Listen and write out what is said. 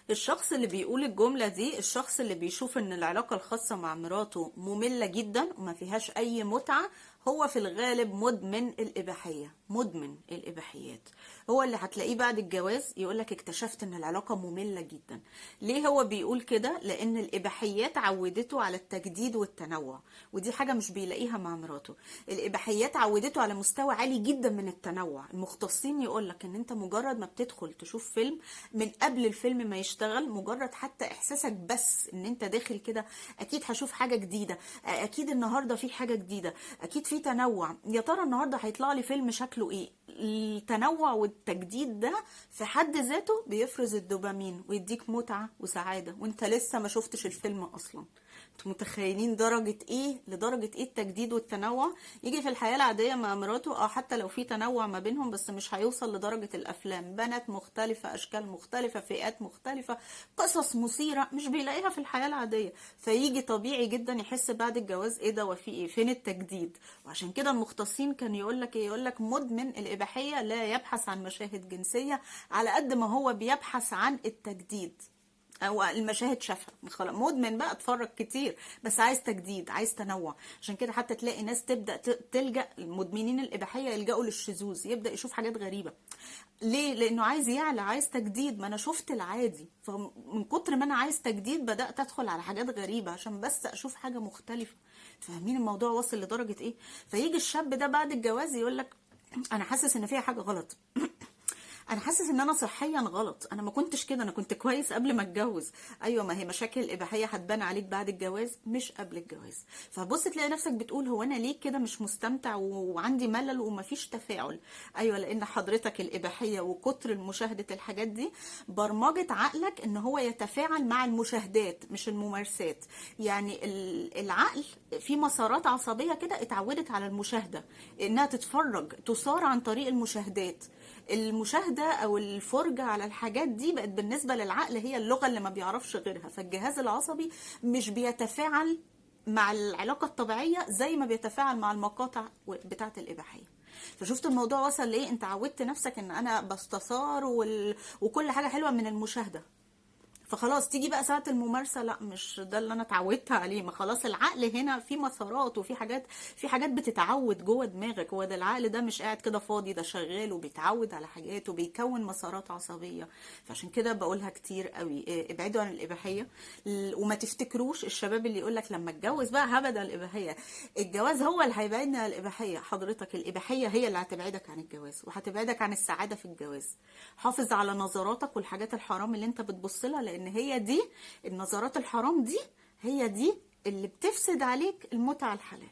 الشخص اللي بيقول الجملة دي الشخص اللي بيشوف ان العلاقة الخاصة مع مراته مملة جدا وما فيهاش اي متعة. هو في الغالب مدمن الإباحية، مدمن الإباحيات. هو اللي هتلاقيه بعد الجواز يقولك اكتشفت ان العلاقة مملة جدا. ليه هو بيقول كده؟ لان الإباحيات عودته على التجديد والتنوع، ودي حاجة مش بيلاقيها مع مراته. الإباحيات عودته على مستوى عالي جدا من التنوع. المختصين يقولك ان انت مجرد ما بتدخل تشوف فيلم، من قبل الفيلم ما يشتغل، مجرد حتى احساسك بس ان انت داخل كده اكيد هشوف حاجة جديدة، اكيد النهاردة في حاجة جديدة، اكيد في تنوع، يا ترى النهاردة هيطلع لي فيلم شكله ايه. التنوع والتجديد ده في حد ذاته بيفرز الدوبامين ويديك متعة وسعادة وانت لسه ما شفتش الفيلم اصلا. انتوا متخيلين درجة ايه، لدرجة ايه التجديد والتنوع؟ يجي في الحياة العادية مع مراته حتى لو في تنوع ما بينهم، بس مش هيوصل لدرجة الافلام. بنات مختلفة، اشكال مختلفة، فئات مختلفة، قصص مثيرة، مش بيلاقيها في الحياة العادية. فيجي طبيعي جدا يحس بعد الجواز ايه ده وفي ايه، فين التجديد؟ وعشان كده المختصين كان يقولك ايه، يقولك مدمن الاباحية لا يبحث عن مشاهد جنسية على قد ما هو بيبحث عن التجديد. او المشاهد شافها خلاص، مدمن بقى، اتفرج كتير بس عايز تجديد، عايز تنوع. عشان كده حتى تلاقي ناس تبدا تلجا، المدمنين الاباحيه يلجأوا للشذوذ، يبدا يشوف حاجات غريبه. ليه؟ لانه عايز يعلى، عايز تجديد. ما انا شفت العادي، فمن كتر ما انا عايز تجديد بدات ادخل على حاجات غريبه عشان بس اشوف حاجه مختلفه. فاهمين الموضوع واصل لدرجه ايه؟ فيجي الشاب ده بعد الجواز يقول لك انا حاسس ان فيها حاجه غلط. انا حاسس ان انا صحيا غلط، انا ما كنتش كده، انا كنت كويس قبل ما اتجوز. ايوه، ما هي مشاكل الاباحيه هتبان عليك بعد الجواز مش قبل الجواز. فبص تلاقي نفسك بتقول هو انا ليه كده مش مستمتع وعندي ملل ومفيش تفاعل. ايوه، لان حضرتك الاباحيه وكتر مشاهده الحاجات دي برمجه عقلك ان هو يتفاعل مع المشاهدات مش الممارسات. يعني العقل في مسارات عصبيه كده اتعودت على المشاهده، انها تتفرج، تصار عن طريق المشاهدات. المشاهدة او الفرجة على الحاجات دي بقت بالنسبة للعقل هي اللغة اللي ما بيعرفش غيرها. فالجهاز العصبي مش بيتفاعل مع العلاقة الطبيعية زي ما بيتفاعل مع المقاطع بتاعة الإباحية. فشفت الموضوع وصل ليه؟ انت عودت نفسك ان انا بستثار وكل حاجة حلوة من المشاهدة. فخلاص تيجي بقى ساعة الممارسة، لا مش ده اللي انا اتعودت عليه. ما خلاص العقل هنا في مسارات وفي حاجات، في حاجات بتتعود جوه دماغك. هو ده العقل ده مش قاعد كده فاضي، ده شغال وبيتعود على حاجات وبيكون مسارات عصبية. فعشان كده بقولها كتير قوي، ابعدوا عن الإباحية. وما تفتكروش الشباب اللي يقولك لما اتجوز بقى هبدا الإباحية. الجواز هو اللي هيبعدنا عن الإباحية. حضرتك الإباحية هي اللي هتبعدك عن الجواز وهتبعدك عن السعادة في الجواز. حافظ على نظراتك والحاجات الحرام اللي انت بتبص لها، لان هي دي النظرات الحرام دي، هي دي اللي بتفسد عليك المتعة الحلال.